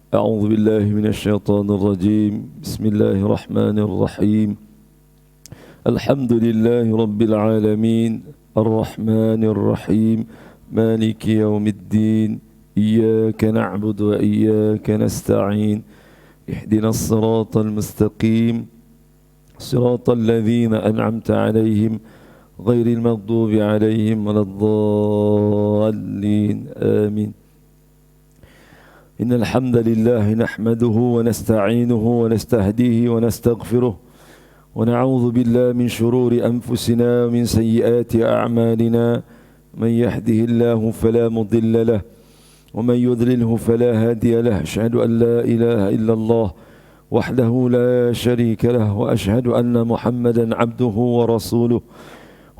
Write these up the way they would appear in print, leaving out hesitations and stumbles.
أعوذ بالله من الشيطان الرجيم. بسم الله الرحمن الرحيم. الحمد لله رب العالمين الرحمن الرحيم مالك يوم الدين إياك نعبد وإياك نستعين اهدنا الصراط المستقيم صراط الذين أنعمت عليهم غير المغضوب عليهم ولا الضالين آمين. إن الحمد لله نحمده ونستعينه ونستهديه ونستغفره ونعوذ بالله من شرور أنفسنا ومن سيئات أعمالنا. من يهده الله فلا مضل له ومن يضلله فلا هادي له. أشهد أن لا إله إلا الله وحده لا شريك له وأشهد أن محمدا عبده ورسوله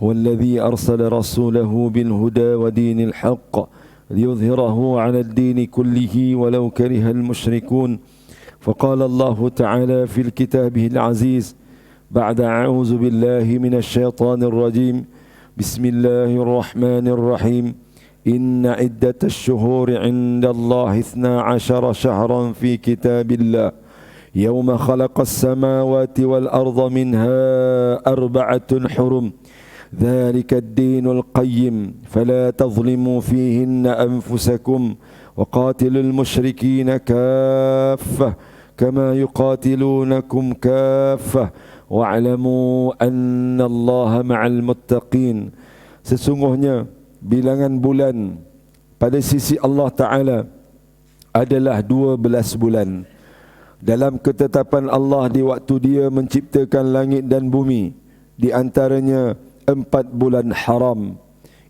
هو الذي أرسل رسوله بالهدى ودين الحق ليظهره على الدين كله ولو كره المشركون. فقال الله تعالى في الكتابه العزيز بعد أعوذ بالله من الشيطان الرجيم بسم الله الرحمن الرحيم إن عدة الشهور عند الله 12 شهرا في كتاب الله يوم خلق السماوات والأرض منها 4 حرم ذلك الدين القيم فلا تظلموا فيهن أنفسكم وقاتلوا المشركين كافة كما يقاتلونكم كافة واعلموا أن الله مع المتقين. Sesungguhnya bilangan bulan pada sisi Allah Ta'ala adalah 12 bulan dalam ketetapan Allah di waktu Dia menciptakan langit dan bumi, di antaranya 4 bulan haram.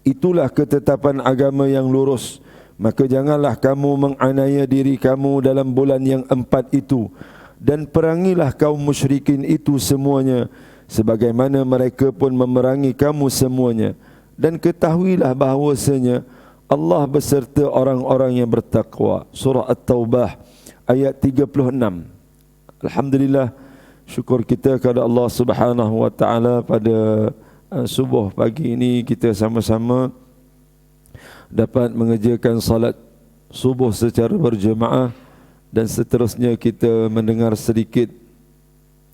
Itulah ketetapan agama yang lurus. Maka janganlah kamu menganiaya diri kamu dalam bulan yang 4 itu, dan perangilah kaum musyrikin itu semuanya sebagaimana mereka pun memerangi kamu semuanya. Dan ketahuilah bahawasanya Allah beserta orang-orang yang bertakwa. Surah At-Taubah ayat 36. Alhamdulillah, syukur kita kepada Allah Subhanahu wa taala pada subuh pagi ini kita sama-sama dapat mengerjakan salat subuh secara berjemaah, dan seterusnya kita mendengar sedikit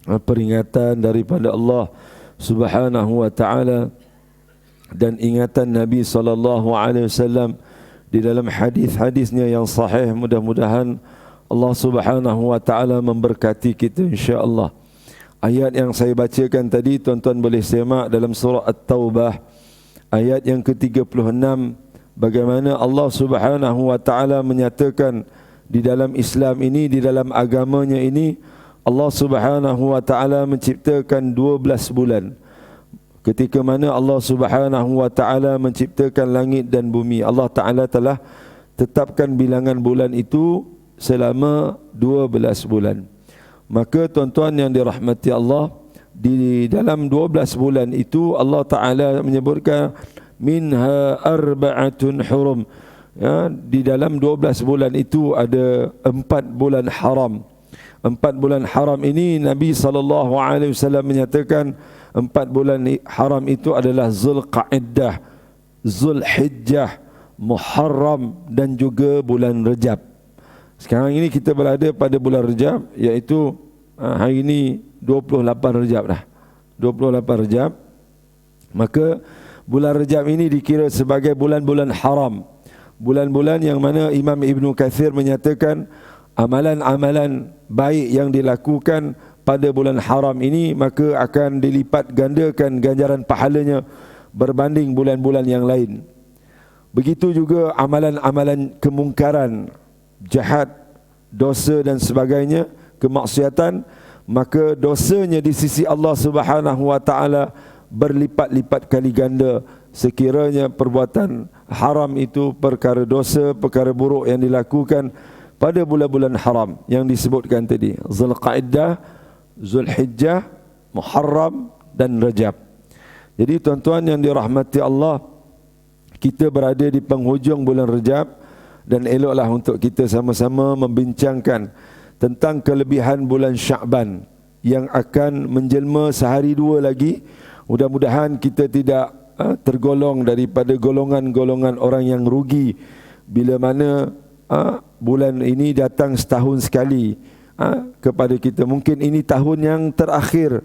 peringatan daripada Allah Subhanahu wa taala dan ingatan Nabi sallallahu alaihi wasallam di dalam hadis-hadisnya yang sahih. Mudah-mudahan Allah Subhanahu wa taala memberkati kita insya-Allah. Ayat yang saya bacakan tadi tuan-tuan boleh semak dalam surah At-Taubah ayat yang ke-36, bagaimana Allah Subhanahu wa taala menyatakan di dalam Islam ini, di dalam agamanya ini, Allah Subhanahu wa taala menciptakan 12 bulan. Ketika mana Allah Subhanahu wa taala menciptakan langit dan bumi, Allah Taala telah tetapkan bilangan bulan itu selama 12 bulan. Maka tuan-tuan yang dirahmati Allah, di dalam 12 bulan itu Allah Ta'ala menyebutkan minha 4 hurum. Ya, di dalam 12 bulan itu ada 4 bulan haram. 4 bulan haram ini Nabi SAW menyatakan 4 bulan haram itu adalah Zulqa'dah, Zulhijjah, Muharram dan juga bulan Rejab. Sekarang ini kita berada pada bulan Rejab, iaitu hari ini 28 Rejab dah. 28 Rejab. Maka bulan Rejab ini dikira sebagai bulan-bulan haram. Bulan-bulan yang mana Imam Ibn Kathir menyatakan amalan-amalan baik yang dilakukan pada bulan haram ini maka akan dilipat gandakan ganjaran pahalanya berbanding bulan-bulan yang lain. Begitu juga amalan-amalan kemungkaran, jahat, dosa dan sebagainya, kemaksiatan, maka dosanya di sisi Allah Subhanahu wa taala berlipat-lipat kali ganda sekiranya perbuatan haram itu perkara dosa, perkara buruk yang dilakukan pada bulan-bulan haram yang disebutkan tadi, Zulqa'dah, Zulhijjah, Muharram dan Rajab. Jadi tuan-tuan yang dirahmati Allah, kita berada di penghujung bulan Rajab, dan eloklah untuk kita sama-sama membincangkan tentang kelebihan bulan Sya'ban yang akan menjelma sehari dua lagi. Mudah-mudahan kita tidak tergolong daripada golongan-golongan orang yang rugi bila mana bulan ini datang setahun sekali kepada kita. Mungkin ini tahun yang terakhir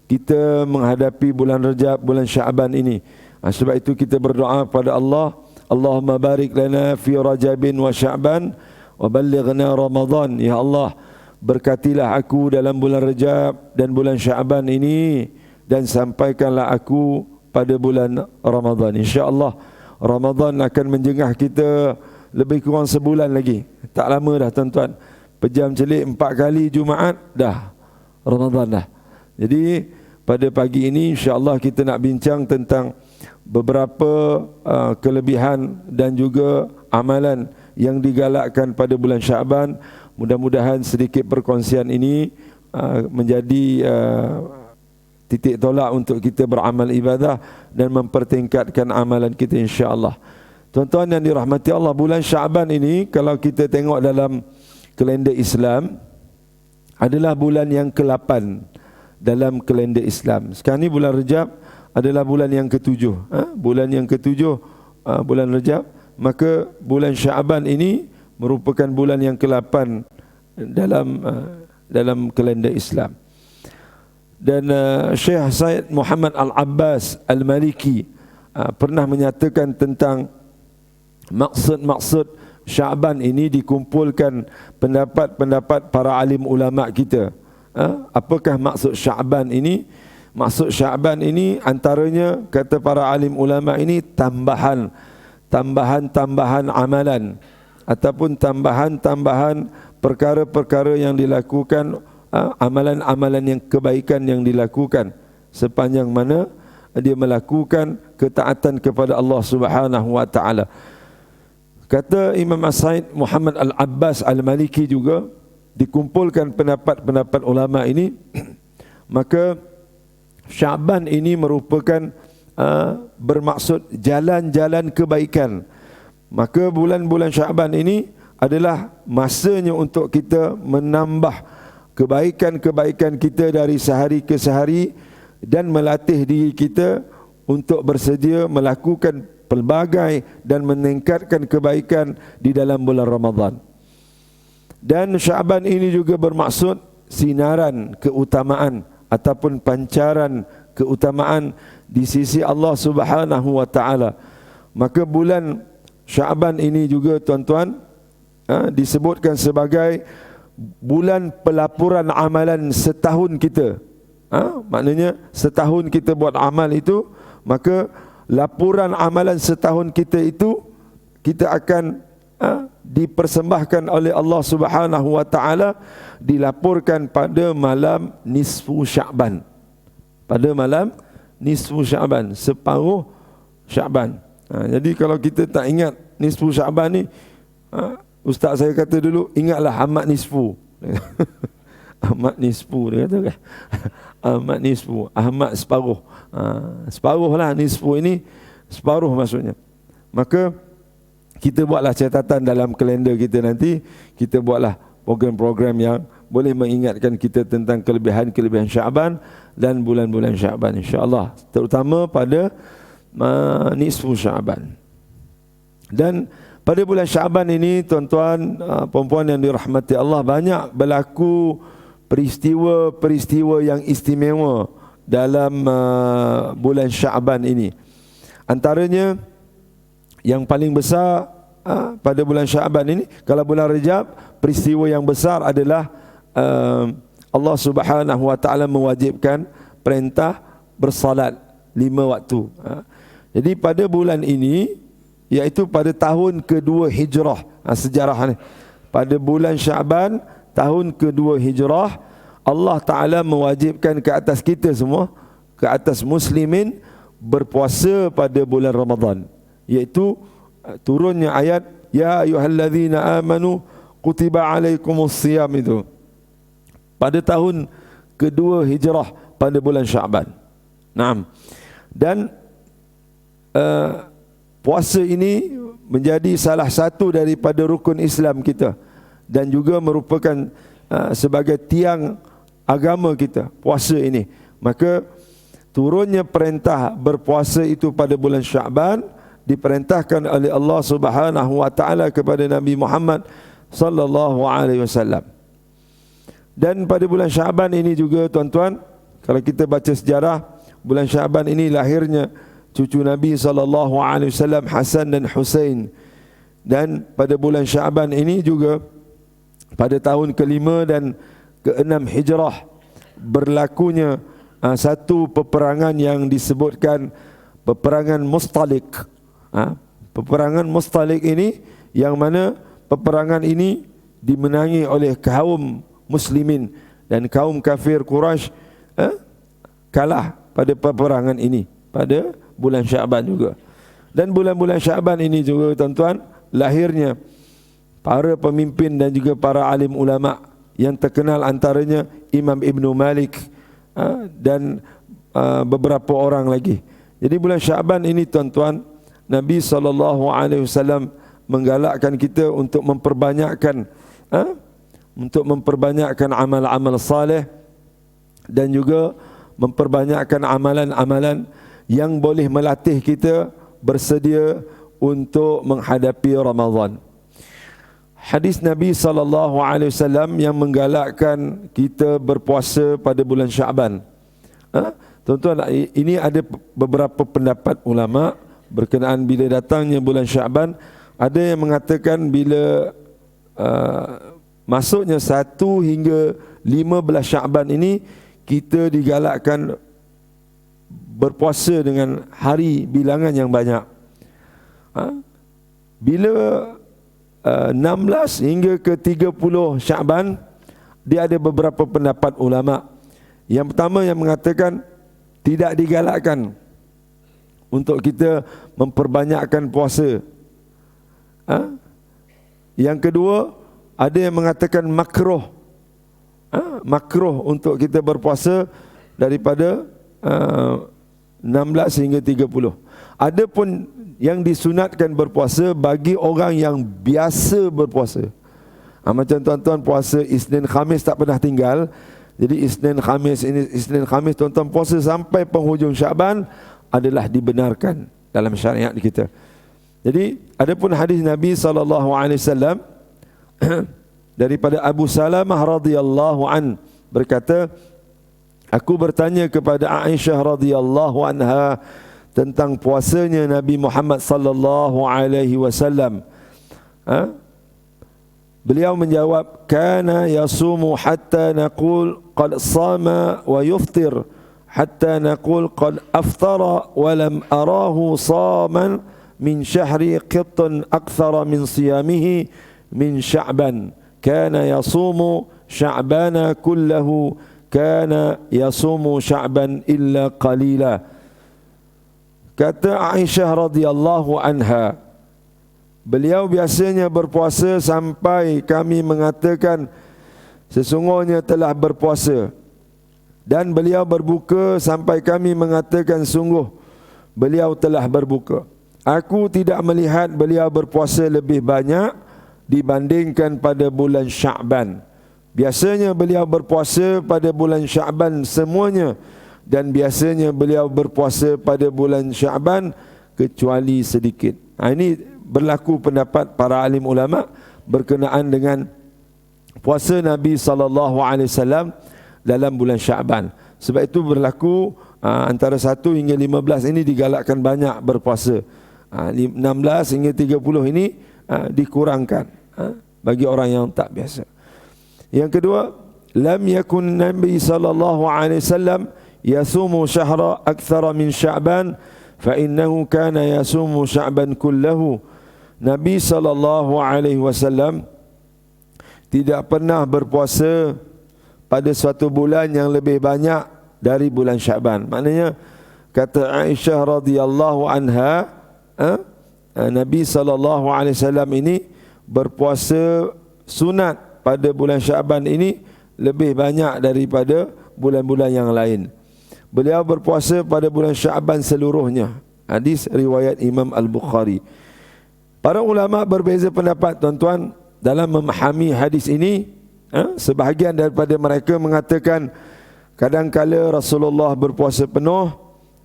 kita menghadapi bulan Rajab, bulan Syaban ini. Sebab itu kita berdoa kepada Allah, Allahumma barik lana fi Rajabin wa Sya'ban wa ballighna Ramadan. Ya Allah, berkatilah aku dalam bulan Rajab dan bulan Sya'ban ini, dan sampaikanlah aku pada bulan Ramadan. InsyaAllah Ramadan akan menjengah kita lebih kurang sebulan lagi. Tak lama dah tuan-tuan. Pejam celik 4 kali Jumaat dah Ramadan dah. Jadi pada pagi ini insya-Allah kita nak bincang tentang beberapa kelebihan dan juga amalan yang digalakkan pada bulan Syaban. Mudah-mudahan sedikit perkongsian ini menjadi titik tolak untuk kita beramal ibadah dan mempertingkatkan amalan kita insya-Allah. Tuan-tuan yang dirahmati Allah, bulan Syaban ini kalau kita tengok dalam kalender Islam adalah bulan yang ke-8 dalam kalender Islam. Sekarang ni bulan Rajab adalah bulan yang ke-7. Bulan yang ke-7 bulan Rajab, maka bulan Syaban ini merupakan bulan yang ke-8 dalam kalender Islam. Dan Syekh Said Muhammad Al-Abbas Al-Maliki pernah menyatakan tentang maksud-maksud Syaban ini, dikumpulkan pendapat-pendapat para alim ulama kita. Apakah maksud Syaban ini? Maksud Syaban ini antaranya, kata para alim ulama ini, tambahan amalan ataupun tambahan perkara-perkara yang dilakukan, amalan-amalan yang kebaikan yang dilakukan sepanjang mana dia melakukan ketaatan kepada Allah Subhanahu wa taala. Kata Imam Said Muhammad Al-Abbas Al-Maliki juga, dikumpulkan pendapat-pendapat ulama ini, maka Syaban ini merupakan bermaksud jalan-jalan kebaikan. Maka bulan-bulan Syaban ini adalah masanya untuk kita menambah kebaikan-kebaikan kita dari sehari ke sehari dan melatih diri kita untuk bersedia melakukan pelbagai dan meningkatkan kebaikan di dalam bulan Ramadan. Dan Syaban ini juga bermaksud sinaran keutamaan ataupun pancaran keutamaan di sisi Allah Subhanahu wa taala. Maka bulan Syaban ini juga tuan-tuan disebutkan sebagai bulan pelapuran amalan setahun kita. Maknanya setahun kita buat amal itu, maka laporan amalan setahun kita itu kita akan dipersembahkan oleh Allah Subhanahu wa taala, dilaporkan pada malam nisfu Syaban. Pada malam nisfu Syaban, separuh Syaban. Jadi kalau kita tak ingat nisfu Syaban ni, ustaz saya kata dulu, ingatlah Ahmad nisfu. Ahmad nisfu dia kata kan. Ahmad nisfu, Ahmad separuh. Separuh lah nisfu ini, separuh maksudnya. Maka kita buatlah catatan dalam kalender kita nanti, kita buatlah program-program yang boleh mengingatkan kita tentang kelebihan-kelebihan Syaban dan bulan-bulan Syaban insya-Allah, terutama pada nisfu Syaban. Dan pada bulan Syaban ini tuan-tuan, puan-puan yang dirahmati Allah, banyak berlaku peristiwa-peristiwa yang istimewa dalam bulan Syaban ini. Antaranya yang paling besar pada bulan Syaban ini, kalau bulan Rajab, peristiwa yang besar adalah Allah Subhanahu wa taala mewajibkan perintah bersalat 5 waktu. Jadi pada bulan ini, iaitu pada tahun kedua Hijrah, sejarah ni, pada bulan Syaban tahun kedua Hijrah, Allah Ta'ala mewajibkan ke atas kita semua, ke atas muslimin, berpuasa pada bulan Ramadan, iaitu turunnya ayat ya ayyuhallazina amanu kutiba alaikumus siyam, itu pada tahun kedua Hijrah pada bulan Syaban. Naam. Dan puasa ini menjadi salah satu daripada rukun Islam kita dan juga merupakan sebagai tiang agama kita, puasa ini. Maka turunnya perintah berpuasa itu pada bulan Syaban diperintahkan oleh Allah Subhanahu wa taala kepada Nabi Muhammad sallallahu alaihi wasallam. Dan pada bulan Syaban ini juga tuan-tuan, kalau kita baca sejarah, bulan Syaban ini lahirnya cucu Nabi sallallahu alaihi wasallam Hasan dan Husain. Dan pada bulan Syaban ini juga pada tahun ke-5 dan ke-6 Hijrah berlakunya satu peperangan yang disebutkan peperangan Mustalik. Peperangan Mustalik ini, yang mana peperangan ini dimenangi oleh kaum muslimin, dan kaum kafir Quraisy kalah pada peperangan ini pada bulan Syaban juga. Dan bulan-bulan Syaban ini juga tuan-tuan, lahirnya para pemimpin dan juga para alim ulama yang terkenal, antaranya Imam Ibn Malik dan beberapa orang lagi. Jadi bulan Syaban ini tuan-tuan, Nabi SAW menggalakkan kita untuk memperbanyakkan amal-amal saleh, dan juga memperbanyakkan amalan-amalan yang boleh melatih kita bersedia untuk menghadapi Ramadan. Hadis Nabi SAW yang menggalakkan kita berpuasa pada bulan Syaban. Tuan-tuan, ini ada beberapa pendapat ulama berkenaan bila datangnya bulan Syaban. Ada yang mengatakan bila masuknya 1 hingga 15 Syaban ini, kita digalakkan berpuasa dengan hari bilangan yang banyak. Bila 16 hingga ke 30 Syaban, dia ada beberapa pendapat ulama. Yang pertama yang mengatakan tidak digalakkan untuk kita memperbanyakkan puasa. Yang kedua, ada yang mengatakan makruh. Makruh untuk kita berpuasa daripada 16 hingga 30. Adapun yang disunatkan berpuasa bagi orang yang biasa berpuasa. Macam tuan-tuan puasa Isnin Khamis tak pernah tinggal. Jadi Isnin Khamis tuan-tuan puasa sampai penghujung Syaban adalah dibenarkan dalam syariat kita. Jadi adapun hadis Nabi SAW daripada Abu Salamah radhiyallahu an berkata, aku bertanya kepada Aisyah radhiyallahu anha tentang puasanya Nabi Muhammad sallallahu alaihi wasallam. Beliau menjawab, kana yasumu hatta naqul qad sama wa yuftir hatta naqul qad aftara wa lam arahu saman min syahri qittan akthara min siyamihi min Sya'ban. Kana yasumu Sya'bana kullahu, kana yasumu Sya'ban illa qalila. Kata Aisyah radhiyallahu anha, beliau biasanya berpuasa sampai kami mengatakan sesungguhnya telah berpuasa, dan beliau berbuka sampai kami mengatakan sungguh beliau telah berbuka. Aku tidak melihat beliau berpuasa lebih banyak dibandingkan pada bulan Sya'ban. Biasanya beliau berpuasa pada bulan Sya'ban semuanya, dan biasanya beliau berpuasa pada bulan Sya'ban kecuali sedikit. Ini berlaku pendapat para alim ulama berkenaan dengan puasa Nabi SAW dalam bulan Sya'ban. Sebab itu berlaku antara 1 hingga 15 ini digalakkan banyak berpuasa. 16 hingga 30 ini dikurangkan bagi orang yang tak biasa. Yang kedua, lam yakun Nabi SAW yasumu syahra akthara min Sya'ban fa innahu kana yasumu Sya'ban kullahu. Nabi SAW tidak pernah berpuasa pada suatu bulan yang lebih banyak dari bulan Sya'ban. Maknanya kata Aisyah radhiyallahu anha, Nabi SAW ini berpuasa sunat pada bulan Sya'ban ini lebih banyak daripada bulan-bulan yang lain. Beliau berpuasa pada bulan Sya'ban seluruhnya. Hadis riwayat Imam Al-Bukhari. Para ulama berbeza pendapat tuan-tuan dalam memahami hadis ini. Sebahagian daripada mereka mengatakan kadang-kala Rasulullah berpuasa penuh,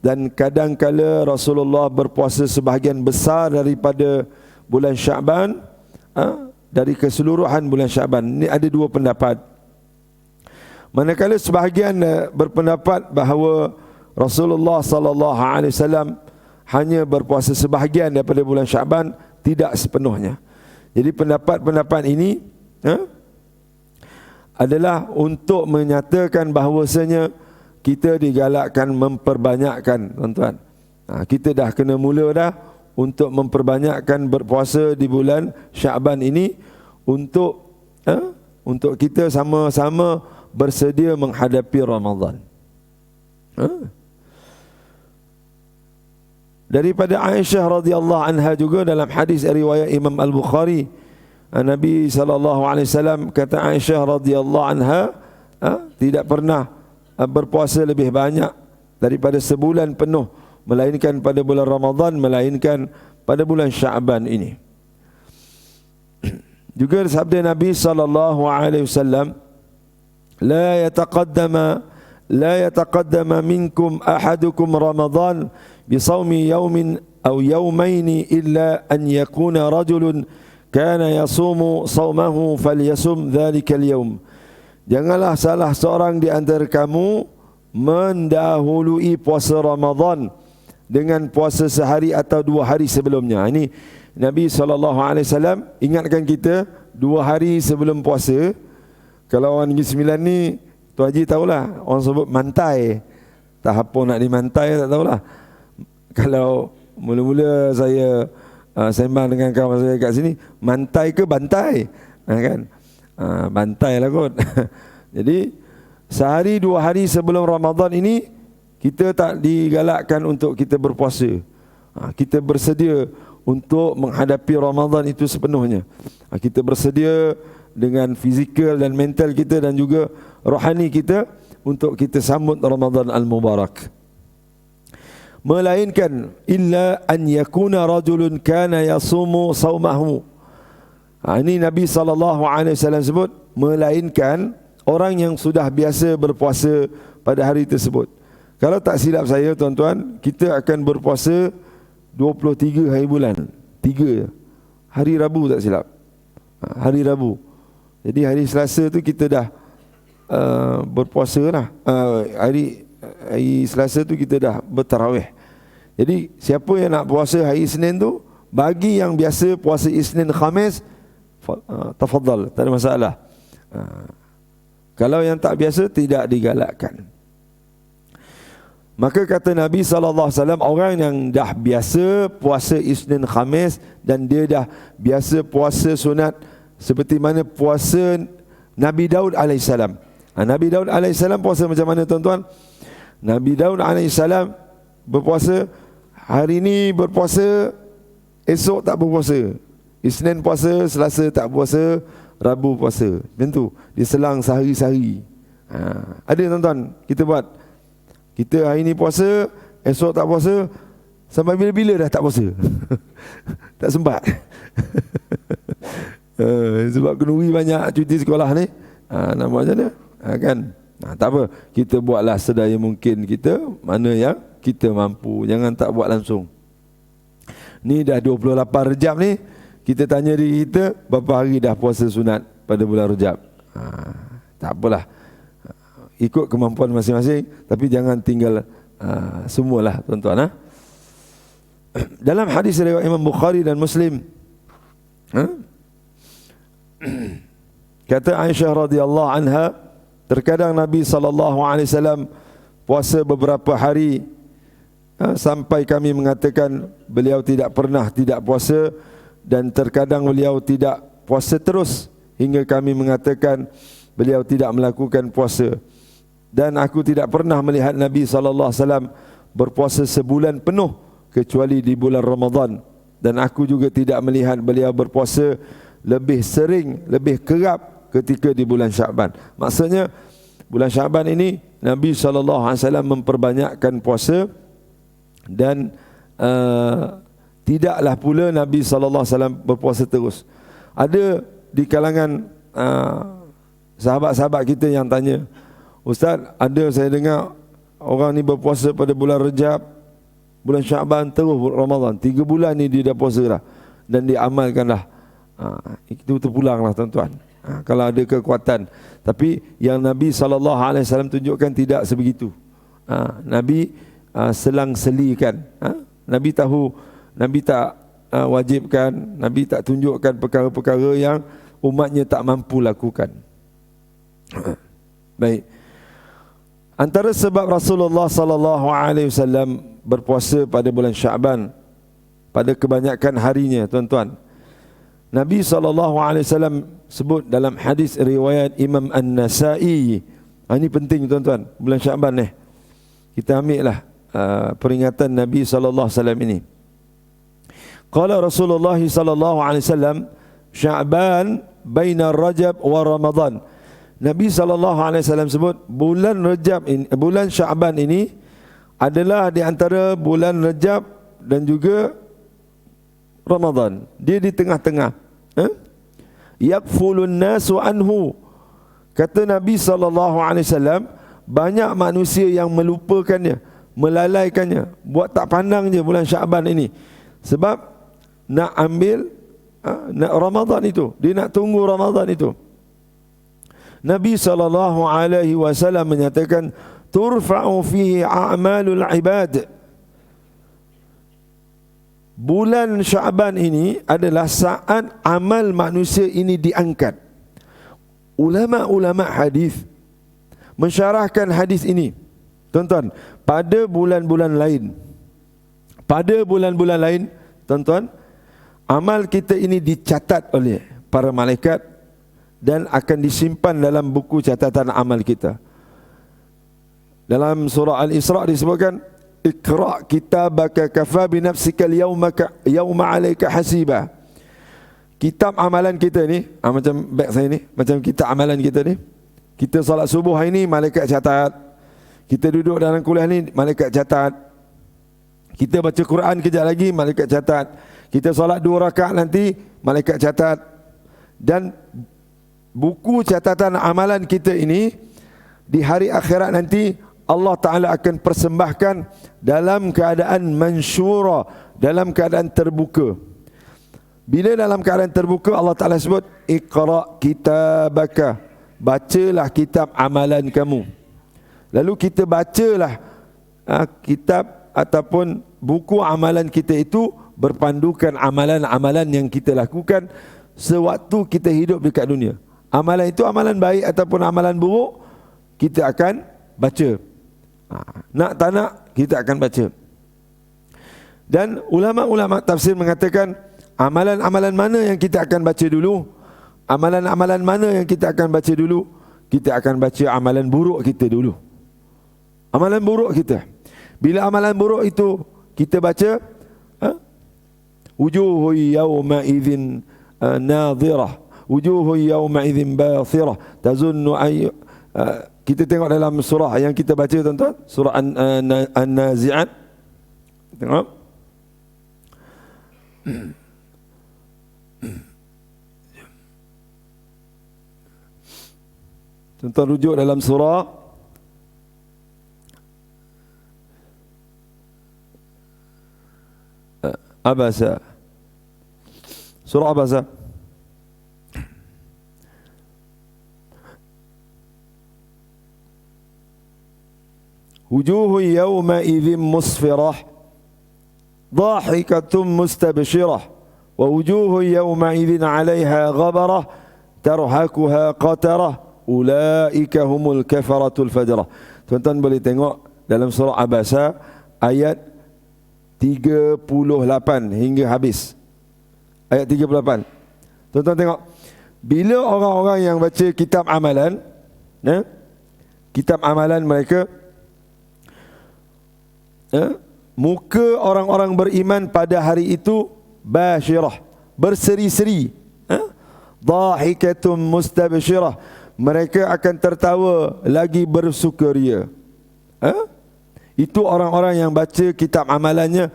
Dan kadang-kala Rasulullah berpuasa sebahagian besar daripada bulan Sya'ban, dari keseluruhan bulan Sya'ban. Ini ada dua pendapat. Manakala sebahagian berpendapat bahawa Rasulullah sallallahu alaihi wasallam hanya berpuasa sebahagian daripada bulan Sya'ban, tidak sepenuhnya. Jadi pendapat-pendapat ini adalah untuk menyatakan bahawasanya kita digalakkan memperbanyakkan, tuan-tuan. Kita dah kena mula dah untuk memperbanyakkan berpuasa di bulan Sya'ban ini untuk kita sama-sama bersedia menghadapi Ramadan. Daripada Aisyah radhiyallahu anha juga dalam hadis riwayat Imam Al-Bukhari, Nabi SAW kata Aisyah radhiyallahu anha tidak pernah berpuasa lebih banyak daripada sebulan penuh, melainkan pada bulan Ramadan, melainkan pada bulan Sya'ban ini. Juga sabda Nabi SAW, la yataqaddama minkum ahadukum Ramadan bisawmi yawmin aw yawmaini illa an yakuna rajulun kana yasumu sawmahu falyasum dhalika al-yawm. Janganlah salah seorang di antara kamu mendahului puasa Ramadan dengan puasa sehari atau 2 hari sebelumnya. Ini Nabi SAW ingatkan kita 2 hari sebelum puasa. Kalau orang Negeri Sembilan ni, Tuan Haji tahulah, orang sebut mantai. Tak apa nak dimantai, tak tahulah. Kalau mula-mula saya sembang dengan kawan saya kat sini, mantai ke bantai? Kan? Bantai lah kot. Jadi sehari 2 hari sebelum Ramadan ini kita tak digalakkan untuk kita berpuasa. Kita bersedia untuk menghadapi Ramadan itu sepenuhnya. Kita bersedia dengan fizikal dan mental kita dan juga rohani kita untuk kita sambut Ramadan al-Mubarak. Melainkan illa an yakuna rajulun kana yasumu sawmahu. Ini Nabi SAW sebut, melainkan orang yang sudah biasa berpuasa pada hari tersebut. Kalau tak silap saya, tuan-tuan, kita akan berpuasa 23 hari bulan, 3 hari Rabu, tak silap, hari Rabu. Jadi hari Selasa tu kita dah berpuasa lah. Hari Selasa tu kita dah bertarawih. Jadi siapa yang nak puasa hari Isnin tu, bagi yang biasa puasa Isnin Khamis, tafadhal, tak ada masalah. Kalau yang tak biasa, tidak digalakkan. Maka kata Nabi SAW, orang yang dah biasa puasa Isnin Khamis dan dia dah biasa puasa sunat seperti mana puasa Nabi Daud AS. Nabi Daud AS puasa macam mana, tuan-tuan? Nabi Daud AS berpuasa, hari ni berpuasa, esok tak berpuasa. Isnin puasa, Selasa tak puasa, Rabu puasa. Macam tu, diselang sehari-sehari. Ada, tuan-tuan, kita buat. Kita hari ni puasa, esok tak puasa, sampai bila-bila dah tak puasa. Tak sempat. Sebab kenduri banyak cuti sekolah ni. Nak buat macam mana? Kan? Tak apa, kita buatlah sedaya mungkin kita, mana yang kita mampu. Jangan tak buat langsung. Ni dah 28 Rejab ni, kita tanya diri kita, berapa hari dah puasa sunat pada bulan Rejab? Tak apalah, ikut kemampuan masing-masing, tapi jangan tinggal semualah, tuan-tuan. Dalam hadis riwayat Imam Bukhari dan Muslim, kata Aisyah radhiyallahu anha, terkadang Nabi SAW puasa beberapa hari, sampai kami mengatakan beliau tidak pernah tidak puasa, dan terkadang beliau tidak puasa terus, hingga kami mengatakan beliau tidak melakukan puasa. Dan aku tidak pernah melihat Nabi SAW berpuasa sebulan penuh kecuali di bulan Ramadan. Dan aku juga tidak melihat beliau berpuasa lebih sering, lebih kerap ketika di bulan Sya'ban. Maksudnya bulan Sya'ban ini Nabi SAW memperbanyakkan puasa, dan tidaklah pula Nabi SAW berpuasa terus. Ada di kalangan sahabat-sahabat kita yang tanya, Ustaz, ada saya dengar orang ni berpuasa pada bulan Rejab, bulan Syaban, terus Ramadan. 3 bulan ni dia dah puasa dah. Dan dia amalkan dah. Itu terpulang lah tuan-tuan. Kalau ada kekuatan. Tapi yang Nabi SAW tunjukkan tidak sebegitu. Nabi selang-selikan. Nabi tahu, Nabi tak wajibkan, Nabi tak tunjukkan perkara-perkara yang umatnya tak mampu lakukan. Baik. Antara sebab Rasulullah SAW berpuasa pada bulan Syaban, pada kebanyakan harinya, tuan-tuan, Nabi SAW sebut dalam hadis riwayat Imam An-Nasai. Ini penting tuan-tuan, bulan Syaban ni kita ambil lah peringatan Nabi SAW ini. Qala Rasulullah SAW, Sya'ban baina Rajab wa Ramadan. Nabi SAW sebut bulan Rajab ini, bulan Sya'ban ini adalah di antara bulan Rajab dan juga Ramadan. Dia di tengah-tengah. Yakfulun nasu anhu. Kata Nabi SAW, banyak manusia yang melupakannya, melalaikannya, buat tak pandang je bulan Sya'ban ini. Sebab nak ambil nak Ramadan itu, dia nak tunggu Ramadan itu. Nabi SAW menyatakan, turfa'u fihi a'malul ibad. Bulan Sya'ban ini adalah saat amal manusia ini diangkat. Ulama-ulama hadis mensyarahkan hadis ini, tuan-tuan, pada bulan-bulan lain. Pada bulan-bulan lain, tuan-tuan, amal kita ini dicatat oleh para malaikat dan akan disimpan dalam buku catatan amal kita. Dalam surah Al-Isra disebutkan, Iqra' kitabaka kafa bi nafsika al-yawma 'alaika hasiba. Kitab amalan kita ni, macam beg saya ni, macam kitab amalan kita ni. Kita solat subuh hari ni, malaikat catat. Kita duduk dalam kuliah ni, malaikat catat. Kita baca Quran kejap lagi, malaikat catat. Kita solat 2 rakaat nanti, malaikat catat. Dan buku catatan amalan kita ini di hari akhirat nanti Allah Ta'ala akan persembahkan dalam keadaan mansyura, dalam keadaan terbuka. Bila dalam keadaan terbuka, Allah Ta'ala sebut, Iqra' kitabaka, bacalah kitab amalan kamu. Lalu kita bacalah kitab ataupun buku amalan kita itu berpandukan amalan-amalan yang kita lakukan sewaktu kita hidup dekat dunia. Amalan itu amalan baik ataupun amalan buruk, kita akan baca. Nak tak nak, kita akan baca. Dan ulama-ulama tafsir mengatakan, amalan-amalan mana yang kita akan baca dulu? Amalan-amalan mana yang kita akan baca dulu? Kita akan baca amalan buruk kita dulu. Amalan buruk kita. Bila amalan buruk itu kita baca, wujuhu yawma idzin nadhirah, wujuhu yawma idzin bathirah, tazunnu ay. Kita tengok dalam surah yang kita baca, tuan-tuan, surah An-Nazi'at. Tengok. Tuan-tuan rujuk dalam surah Abasa. Surah Abasa. Wujuhu yawma idzin musfirah, dhahikatum mustabshirah, wa wujuhu yawma idzin 'alaiha ghabarah, tarhaquha qatarah, ulaika humul kafaratul fajrah. Tuan-tuan boleh tengok dalam surah Abasa ayat 38 hingga habis. Ayat 38. Tuan-tuan tengok, bila orang-orang yang baca kitab amalan, kitab amalan mereka, muka orang-orang beriman pada hari itu basyirah, berseri-seri, dhahikatum mustabshirah, mereka akan tertawa lagi bersukaria. Itu orang-orang yang baca kitab amalannya,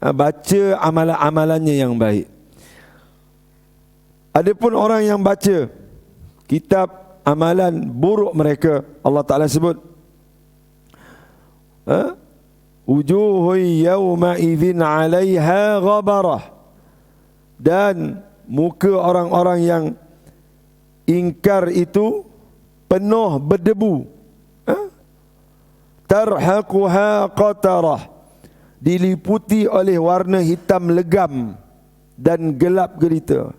baca amalan-amalannya yang baik. Adapun orang yang baca kitab amalan buruk mereka, Allah Ta'ala sebut, Wujuhun yawma idzin 'alaiha ghabarah. Dan muka orang-orang yang ingkar itu penuh berdebu. Tarhaquha qatarah, diliputi oleh warna hitam legam dan gelap gelita.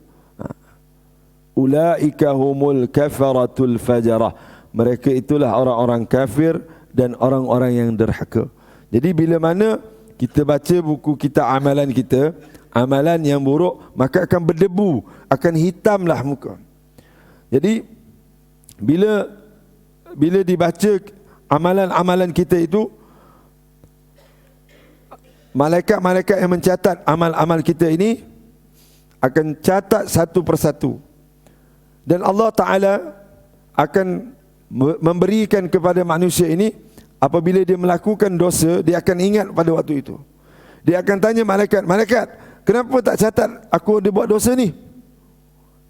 Ulaika humul kafaratul fajarah. Mereka itulah orang-orang kafir dan orang-orang yang derhaka. Jadi bila mana kita baca buku kita amalan kita, amalan yang buruk, maka akan berdebu, akan hitamlah muka. Jadi bila dibaca amalan-amalan kita itu, malaikat-malaikat yang mencatat amal-amal kita ini akan catat satu persatu. Dan Allah Ta'ala akan memberikan kepada manusia ini, apabila dia melakukan dosa, dia akan ingat pada waktu itu. Dia akan tanya malaikat, malaikat, kenapa tak catat aku ada buat dosa ni?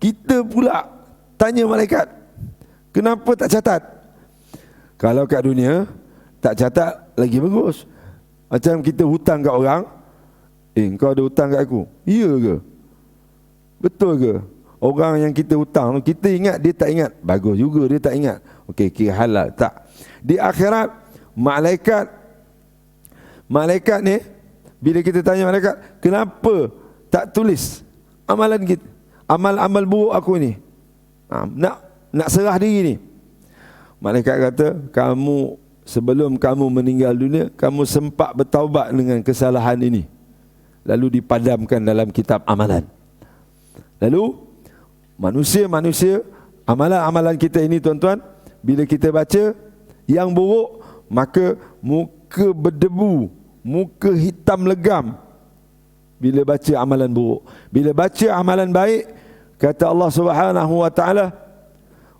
Kita pula tanya malaikat, kenapa tak catat? Kalau kat dunia tak catat lagi bagus. Macam kita hutang kat orang, kau ada hutang kat aku? Ya ke? Betul ke? Orang yang kita hutang, kita ingat, dia tak ingat. Bagus juga dia tak ingat. Okey, kira halal. Tak. Di akhirat, malaikat ni, bila kita tanya malaikat, kenapa tak tulis amalan kita, amal-amal buruk aku ni, nak serah diri ni? Malaikat kata, kamu sebelum kamu meninggal dunia, kamu sempat bertaubat dengan kesalahan ini, lalu dipadamkan dalam kitab amalan. Lalu manusia-manusia, amalan-amalan kita ini tuan-tuan, bila kita baca yang buruk, maka muka berdebu, muka hitam legam bila baca amalan buruk. Bila baca amalan baik, kata Allah Subhanahu wa taala,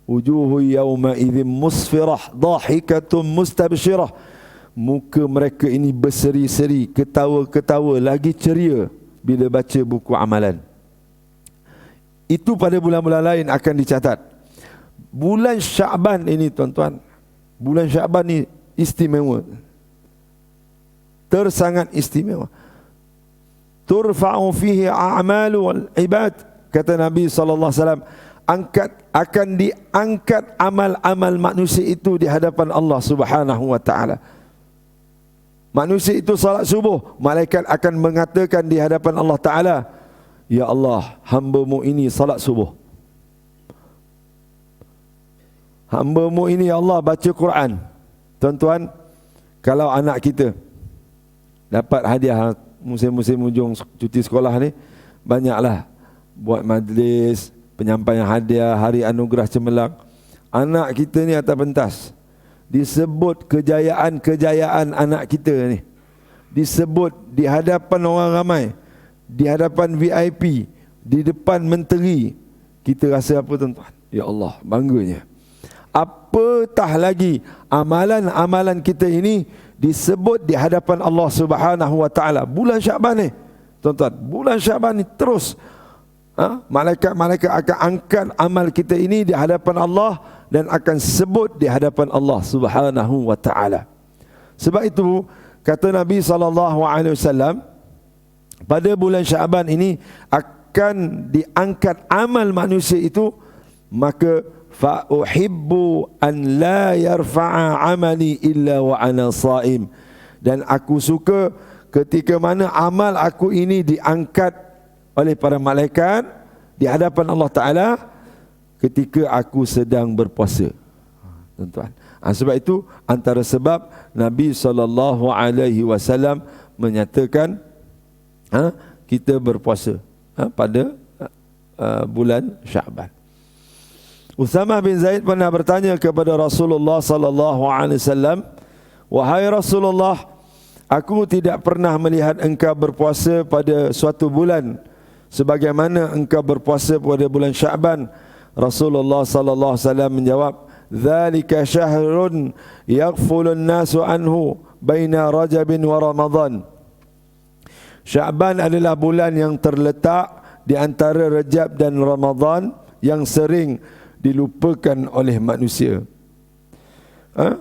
wujuhu yawma idzin musfirah dhahikatun mustabshirah. Muka mereka ini berseri-seri, ketawa-ketawa, lagi ceria bila baca buku amalan. Itu pada bulan-bulan lain akan dicatat. Bulan Sya'ban ini tuan-tuan, bulan Sya'ban ini istimewa, tersangat istimewa. Turfa'u fihi a'malu wal ibad, kata Nabi SAW, akan diangkat amal-amal manusia itu di hadapan Allah Subhanahu wa taala. Manusia itu salat subuh, malaikat akan mengatakan di hadapan Allah Taala, ya Allah, hamba-Mu ini salat subuh. Hamba-Mu ini ya Allah baca Quran. Tuan-tuan, kalau anak kita dapat hadiah musim-musim hujung cuti sekolah ni, banyaklah buat majlis, penyampaian hadiah, hari anugerah cemerlang. Anak kita ni atas pentas disebut kejayaan-kejayaan anak kita ni, disebut di hadapan orang ramai, di hadapan VIP, di depan menteri. Kita rasa apa tuan-tuan? Ya Allah, bangganya. Apatah lagi amalan-amalan kita ini disebut di hadapan Allah Subhanahu wa taala. Bulan Sya'ban ni tuan-tuan, bulan Sya'ban ni terus malaikat-malaikat akan angkat amal kita ini di hadapan Allah dan akan sebut di hadapan Allah Subhanahu wa taala. Sebab itu kata Nabi SAW, pada bulan Sya'ban ini akan diangkat amal manusia itu, maka fa uhibbu an la yarfa'a amali illa wa ana sha'im. Dan aku suka ketika mana amal aku ini diangkat oleh para malaikat di hadapan Allah Ta'ala ketika aku sedang berpuasa. Tuan-tuan, sebab itu antara sebab Nabi SAW menyatakan kita berpuasa pada bulan Sya'ban. Usamah bin Zaid pernah bertanya kepada Rasulullah SAW, wahai Rasulullah, aku tidak pernah melihat engkau berpuasa pada suatu bulan sebagaimana engkau berpuasa pada bulan Sya'ban. Rasulullah SAW menjawab, dzalika syahrun yaghfulun nasu anhu baina Rajabin wa Ramadan. Sya'ban adalah bulan yang terletak di antara Rajab dan Ramadan yang sering dilupakan oleh manusia.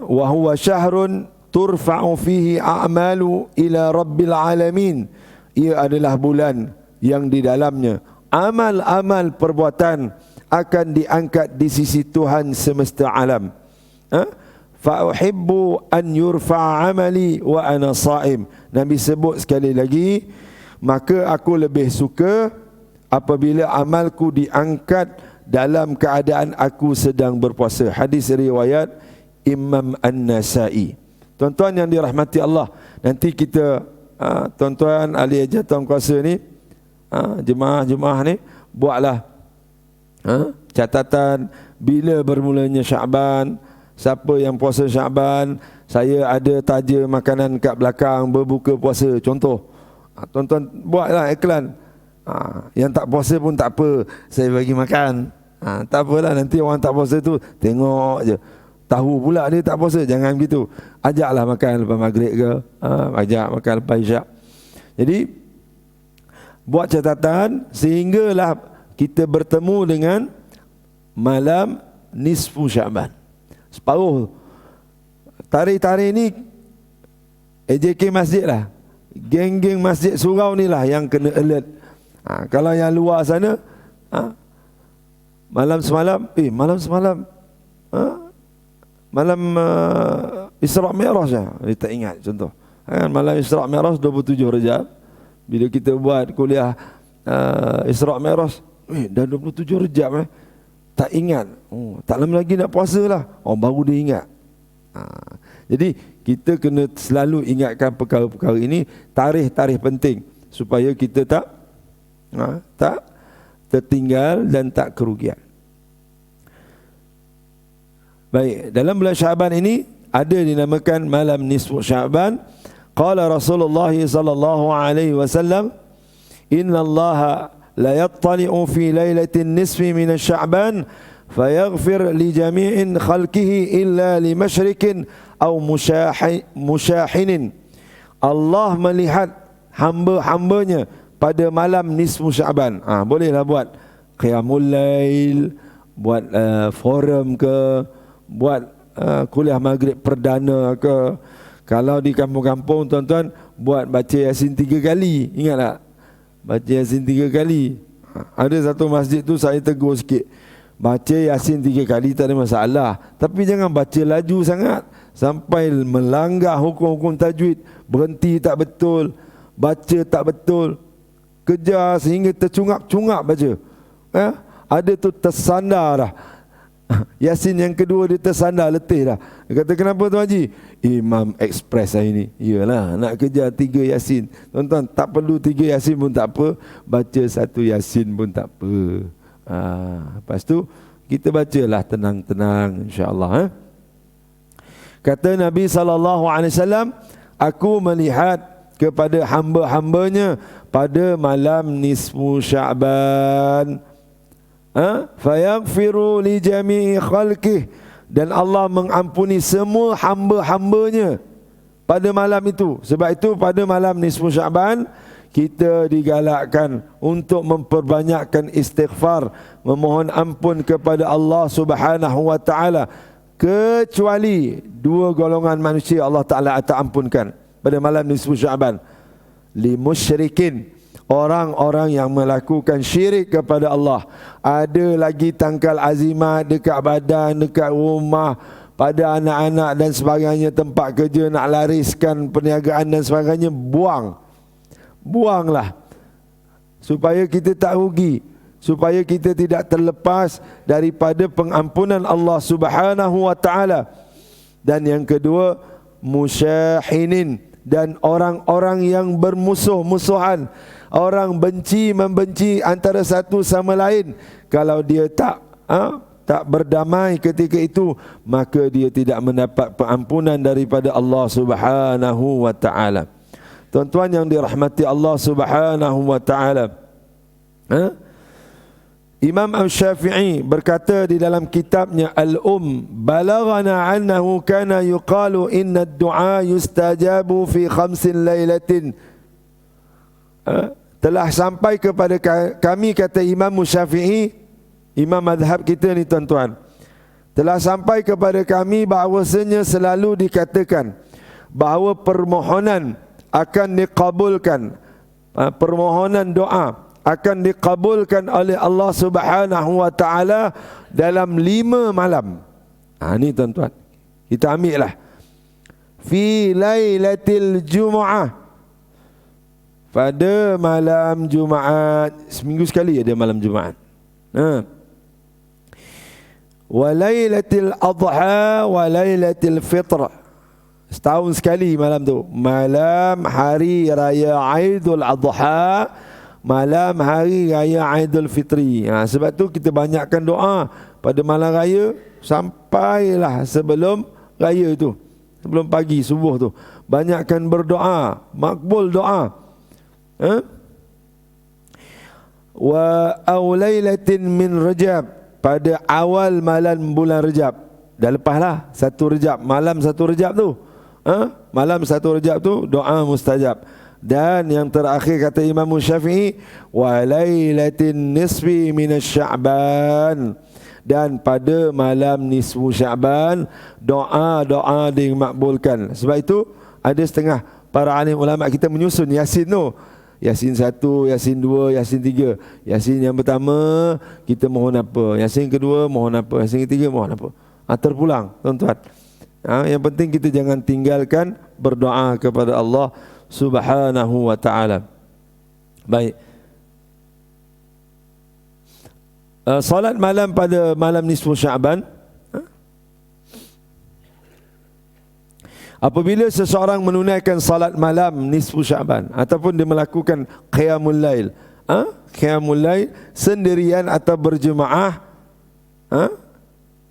Wa huwa syahrun turfa'u fihi a'malu ila rabbil alamin. Ia adalah bulan yang di dalamnya amal-amal perbuatan akan diangkat di sisi Tuhan semesta alam. Fa uhibbu an yurfa'a amali wa ana sha'im. Nabi sebut sekali lagi, maka aku lebih suka apabila amalku diangkat dalam keadaan aku sedang berpuasa. Hadis riwayat Imam An-Nasai. Tuan-tuan yang dirahmati Allah, nanti kita tuan-tuan ahli jatuh kuasa ni, jemaah-jemaah ni, buatlah catatan bila bermulanya Syaban. Siapa yang puasa Syaban, saya ada taja makanan kat belakang berbuka puasa, contoh. Tuan-tuan buatlah iklan. Yang tak puasa pun tak apa, saya bagi makan. Tak apalah, nanti orang tak puasa tu tengok je, tahu pula dia tak puasa. Jangan begitu. Ajaklah makan lepas maghrib ke, ajak makan lepas isyak. Jadi buat catatan sehinggalah kita bertemu dengan malam nisfu Syaban, separuh. Tarikh-tarikh ni AJK masjid lah, geng-geng masjid surau ni lah yang kena alert. Kalau yang luar sana, malam semalam Isra' Mi'raj lah, dia tak ingat contoh. Malam Isra' Mi'raj 27 Rejab, bila kita buat kuliah Isra' Mi'raj, dah 27 Rejab tak ingat. Tak lama lagi nak puasa lah. Baru dia ingat. Jadi kita kena selalu ingatkan perkara-perkara ini, tarikh-tarikh penting, supaya kita tak tertinggal dan tak kerugian. Baik, dalam bulan Syaban ini ada dinamakan malam nisfu Syaban. Qala Rasulullah sallallahu alaihi wasallam, "Inna Allah la yattali'u fi lailatin nisfi min Sya'ban fayaghfir li jami'in khalqihi illa li masyrikin aw musyahinin." Allah melihat hamba-hambanya pada malam nisfu Sya'ban. Bolehlah buat qiyamul lail, buat forum ke, buat kuliah maghrib perdana ke. Kalau di kampung-kampung tuan-tuan, buat baca Yasin 3 kali. Ingat tak? Baca Yasin 3 kali. Ada satu masjid tu saya tegur sikit, baca Yasin 3 kali tak ada masalah, tapi jangan baca laju sangat sampai melanggar hukum-hukum tajwid. Berhenti tak betul, baca tak betul, kejar sehingga tercungap-cungap baca. Ada tu tersandar dah. Yasin yang kedua dia tersandar, letih dah. Dia kata, kenapa Tuan Haji? Imam Express hari ni. Iyalah, nak kejar 3 Yasin. Tuan-tuan, tak perlu 3 Yasin pun tak apa, baca 1 Yasin pun tak apa. Lepas tu kita bacalah tenang-tenang, insya-Allah. Kata Nabi SAW, aku melihat kepada hamba-hambanya pada malam nisfu Sya'ban, fayaghfiru li jami'i khalqih, dan Allah mengampuni semua hamba-hambanya pada malam itu. Sebab itu pada malam nisfu Sya'ban kita digalakkan untuk memperbanyakkan istighfar, memohon ampun kepada Allah Subhanahu wa taala, kecuali 2 golongan manusia Allah Taala tak ampunkan pada malam nisfu Sya'ban. Li musyrikin, orang-orang yang melakukan syirik kepada Allah. Ada lagi tangkal azimat dekat badan, dekat rumah, pada anak-anak dan sebagainya, tempat kerja, nak lariskan perniagaan dan sebagainya, buanglah supaya kita tak rugi, supaya kita tidak terlepas daripada pengampunan Allah Subhanahu wa taala. Dan yang kedua, musyahinin, dan orang-orang yang bermusuh-musuhan, orang membenci antara satu sama lain. Kalau dia tak berdamai ketika itu, maka dia tidak mendapat pengampunan daripada Allah Subhanahu wa taala. Tuan-tuan yang dirahmati Allah Subhanahu wa taala, Imam Al-Syafi'i berkata di dalam kitabnya balaghana annahu kana yuqalu inna ad-du'a yustajabu fi 5 lailatin. Telah sampai kepada kami, kata Imam Syafi'i, imam mazhab kita ni tuan-tuan, telah sampai kepada kami bahawasanya selalu dikatakan bahawa permohonan akan dikabulkan, permohonan doa akan dikabulkan oleh Allah Subhanahu wa taala dalam 5 malam. Ni tuan-tuan, kita ambil lah. Fi lailatul Jumu'ah, pada malam Jumaat. Seminggu sekali ada malam Jumaat. Wa lailatul Adha wa lailatul Fitr, setahun sekali malam tu. Malam hari raya Aidul Adha, malam hari raya Aidul Fitri. Sebab tu kita banyakkan doa pada malam raya sampailah sebelum raya tu, sebelum pagi subuh tu. Banyakkan berdoa, makbul doa. Wa aulailatin min Rajab, pada awal malam bulan Rajab. Dah lepaslah 1 Rajab, malam 1 Rajab tu. Malam 1 Rajab tu doa mustajab. Dan yang terakhir kata Imam Syafi'i, wa lailatin nisfi minasy-Sya'ban, dan pada malam nisfu Sya'ban doa-doa dimakbulkan. Sebab itu ada setengah para alim ulama kita menyusun Yasin tu. Yasin 1, Yasin 2, Yasin 3. Yasin yang pertama kita mohon apa, Yasin kedua mohon apa, Yasin ketiga mohon apa. Terpulang tuan-tuan. Yang penting kita jangan tinggalkan berdoa kepada Allah Subhanahu wa ta'ala. Baik. Salat malam pada malam nisfu Sya'ban. Apabila seseorang menunaikan salat malam nisfu Sya'ban ataupun dia melakukan qiyamul lail, qiyamul lail sendirian atau berjemaah,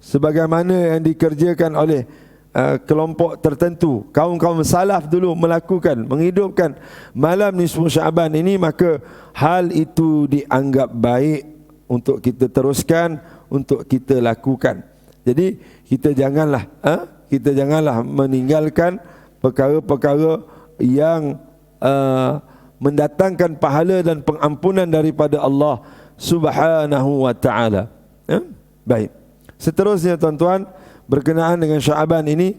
sebagaimana yang dikerjakan oleh kelompok tertentu, kaum-kaum salaf dulu melakukan, menghidupkan malam nisfu Sya'ban ini, maka hal itu dianggap baik untuk kita teruskan, untuk kita lakukan. Jadi kita janganlah meninggalkan perkara-perkara yang mendatangkan pahala dan pengampunan daripada Allah Subhanahu wa ta'ala. Baik. Seterusnya tuan-tuan, berkenaan dengan Sya'ban ini,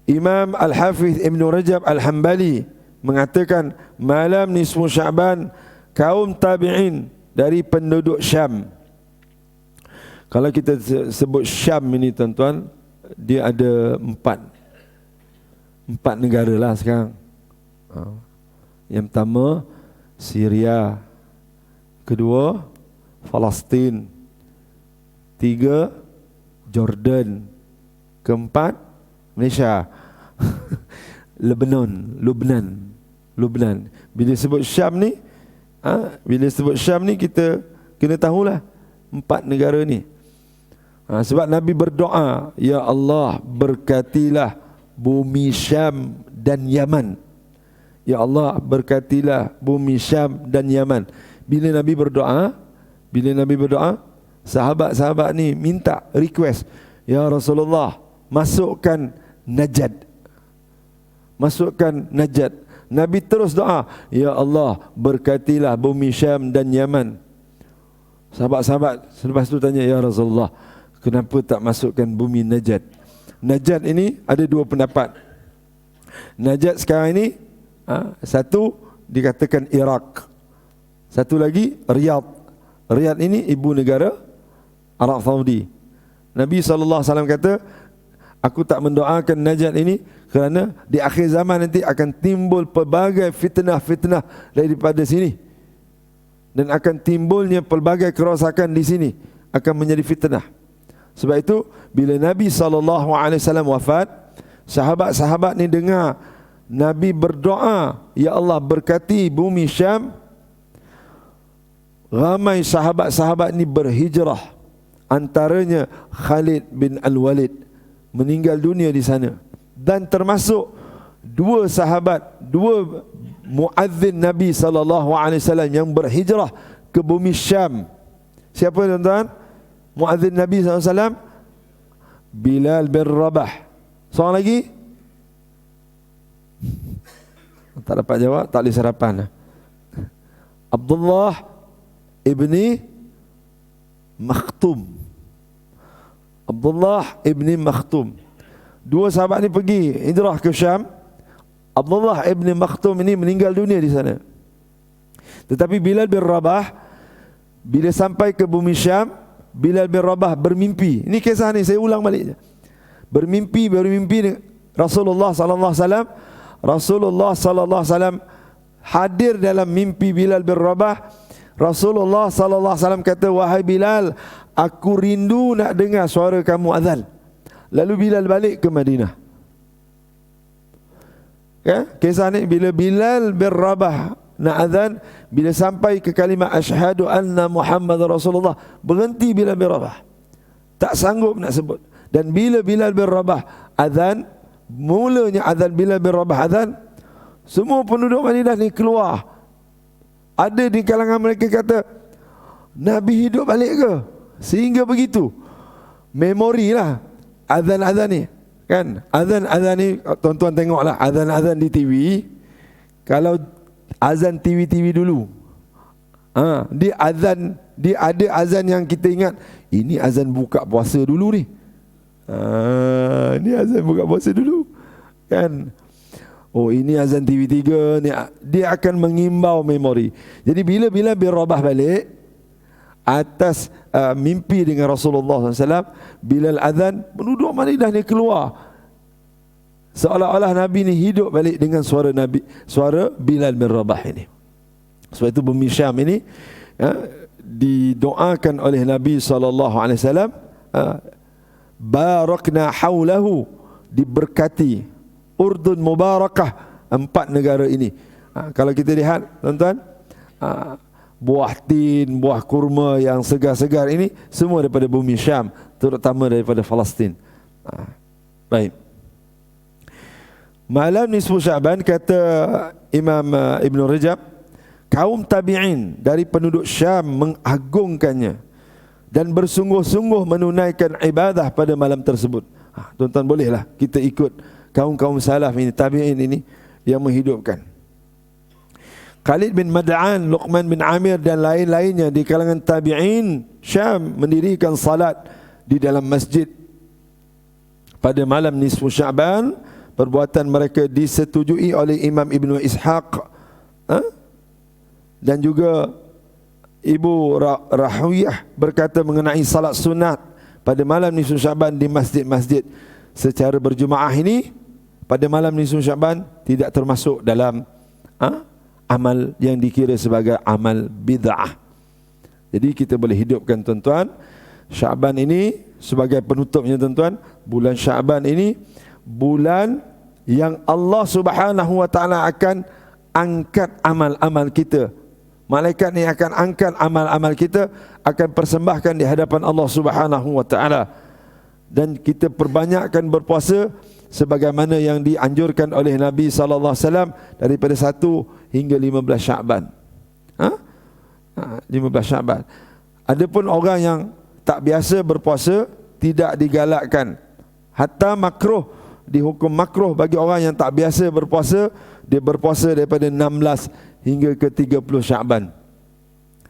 Imam Al-Hafiz Ibn Rajab Al-Hambali mengatakan malam nisfu Sya'ban kaum tabi'in dari penduduk Syam. Kalau kita sebut Syam ini tuan-tuan, dia ada 4 negara lah sekarang. Yang pertama Syria, kedua Palestin, 3 Jordan, keempat Malaysia. Lubnan. Bila sebut Syam ni, kita kena tahulah 4 negara ni. Sebab Nabi berdoa, ya Allah berkatilah bumi Syam dan Yaman. Ya Allah berkatilah bumi Syam dan Yaman. Bila Nabi berdoa, sahabat-sahabat ni minta request, ya Rasulullah masukkan Najd. Nabi terus doa, ya Allah berkatilah bumi Syam dan Yaman. Sahabat-sahabat selepas tu tanya, ya Rasulullah kenapa tak masukkan bumi Najd? Najd ini ada 2 pendapat. Najd sekarang ini, satu dikatakan Iraq, satu lagi Riyadh. Riyadh ini ibu negara Arab Saudi. Nabi SAW kata, aku tak mendoakan Najd ini kerana di akhir zaman nanti akan timbul pelbagai fitnah-fitnah daripada sini, dan akan timbulnya pelbagai kerosakan di sini, akan menjadi fitnah. Sebab itu bila Nabi SAW wafat, sahabat-sahabat ni dengar Nabi berdoa, ya Allah berkati bumi Syam, ramai sahabat-sahabat ni berhijrah. Antaranya Khalid bin Al-Walid meninggal dunia di sana, dan termasuk 2 muadzin Nabi SAW yang berhijrah ke bumi Syam. Siapa tuan-tuan? Muadzin Nabi SAW, Bilal bin Rabah. Seorang lagi tak dapat jawab, tak boleh sarapan. Abdullah ibni Makhtum. Abdullah ibni Makhtum. 2 sahabat ni pergi hijrah ke Syam, Abdullah ibn Maktum ini meninggal dunia di sana. Tetapi Bilal bin Rabah bila sampai ke bumi Syam, Bilal bin Rabah bermimpi. Ini kisah ni saya ulang balik. Bermimpi Rasulullah sallallahu alaihi wasallam. Rasulullah sallallahu alaihi wasallam hadir dalam mimpi Bilal bin Rabah. Rasulullah sallallahu alaihi wasallam kata, "Wahai Bilal, aku rindu nak dengar suara kamu azan." Lalu Bilal balik ke Madinah. Ya, kisah ni bila Bilal bin Rabah nak azan, bila sampai ke kalimat asyhadu anna Muhammad Rasulullah, berhenti Bilal bin Rabah. Tak sanggup nak sebut. Dan bila Bilal bin Rabah azan, mulanya azan Bilal bin Rabah azan, semua penduduk Madinah ni keluar. Ada di kalangan mereka kata, Nabi hidup balik ke? Sehingga begitu. Memori lah azan-azan ni. Kan? Azan-azan ni, tuan-tuan tengoklah azan-azan di TV. Kalau azan TV-TV dulu, dia ada azan yang kita ingat, ini azan buka puasa dulu ni. Ini azan buka puasa dulu. Kan? Oh, ini azan TV3 ni, dia akan mengimbau memori. Jadi bila bin Rabah balik atas mimpi dengan Rasulullah SAW, Bilal azan, penduduk Madinah ni keluar. Seolah-olah Nabi ni hidup balik dengan suara Nabi, suara Bilal bin Rabah ini. Sebab itu bumi Syam ini didoakan oleh Nabi SAW, barakna haulahu, diberkati. Urdun Mubarakah, 4 negara ini. Kalau kita lihat tuan-tuan, buah tin, buah kurma yang segar-segar ini semua daripada bumi Syam, terutama daripada Palestin. Baik. Malam nisfu Sya'ban, kata Imam Ibn Rajab, kaum tabi'in dari penduduk Syam mengagungkannya dan bersungguh-sungguh menunaikan ibadah pada malam tersebut. Tuan-tuan bolehlah kita ikut kaum-kaum salaf ini, tabi'in ini yang menghidupkan. Khalid bin Mad'an, Luqman bin Amir dan lain-lainnya di kalangan tabi'in Syam mendirikan salat di dalam masjid pada malam nisfu Sya'ban. Perbuatan mereka disetujui oleh Imam Ibn Ishaq dan juga Ibu Rahwiyah berkata mengenai salat sunat pada malam nisfu Sya'ban di masjid-masjid secara berjemaah ini pada malam nisfu Sya'ban tidak termasuk dalam amal yang dikira sebagai amal bid'ah. Jadi kita boleh hidupkan tuan-tuan Sya'ban ini sebagai penutupnya tuan-tuan. Bulan Sya'ban ini bulan yang Allah Subhanahu wa taala akan angkat amal-amal kita. Malaikat ni akan angkat amal-amal kita, akan persembahkan di hadapan Allah Subhanahu wa taala. Dan kita perbanyakkan berpuasa sebagaimana yang dianjurkan oleh Nabi sallallahu alaihi wasallam daripada 1 hingga 15 Sya'ban. 15 Sya'ban. Adapun orang yang tak biasa berpuasa tidak digalakkan. Hatta makruh, dihukum makruh bagi orang yang tak biasa berpuasa, dia berpuasa daripada 16 hingga ke 30 Sya'ban.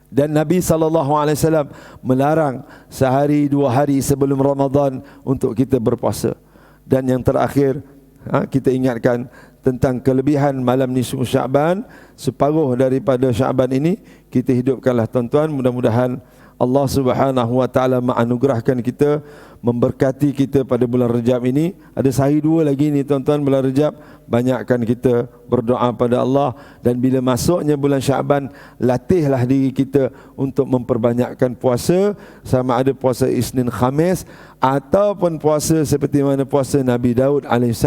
Dan Nabi SAW melarang sehari 2 hari sebelum Ramadan untuk kita berpuasa. Dan yang terakhir, kita ingatkan tentang kelebihan malam nisfu Sya'ban. Separuh daripada Sya'ban ini kita hidupkanlah tuan-tuan. Mudah-mudahan Allah Subhanahu wa taala menganugerahkan kita, memberkati kita pada bulan Rejab ini. Ada sehari 2 lagi ni tuan-tuan bulan Rejab. Banyakkan kita berdoa pada Allah. Dan bila masuknya bulan Sya'ban, latihlah diri kita untuk memperbanyakkan puasa, sama ada puasa Isnin Khamis ataupun puasa seperti mana puasa Nabi Daud AS,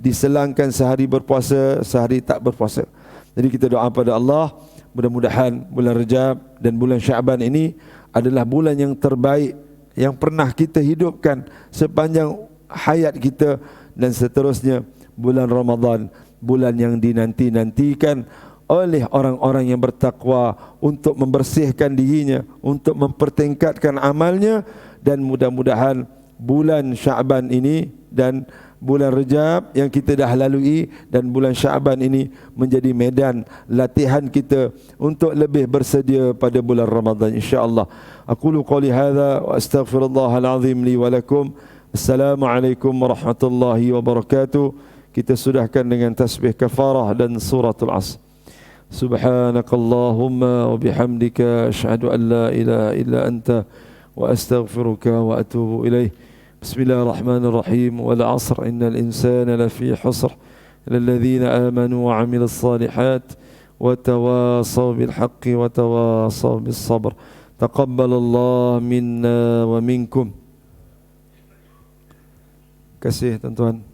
diselangkan sehari berpuasa, sehari tak berpuasa. Jadi kita doa pada Allah, mudah-mudahan bulan Rejab dan bulan Sya'ban ini adalah bulan yang terbaik yang pernah kita hidupkan sepanjang hayat kita. Dan seterusnya bulan Ramadan, bulan yang dinanti-nantikan oleh orang-orang yang bertakwa untuk membersihkan dirinya, untuk mempertingkatkan amalnya. Dan mudah-mudahan bulan Sya'ban ini dan bulan Rejab yang kita dah lalui dan bulan Sya'ban ini menjadi medan latihan kita untuk lebih bersedia pada bulan Ramadan insya-Allah. Aqulu qouli hadza wa astaghfirullahal azim li wa lakum. Assalamualaikum warahmatullahi wabarakatuh. kita sudahkan dengan tasbih kafarah dan suratul Asr. Subhanakallahumma wa bihamdika asyhadu an la ilaha illa anta wa astaghfiruka wa atubu ilaih. Bismillahirrahmanirrahim. Wal 'asr innal insana lafi husr illa alladhina amanu wa 'amilus salihat wa tawasaw bil haqqi wa tawasaw bis sabr. Taqabbalallahu minna wa minkum. Kasih tuan-tuan.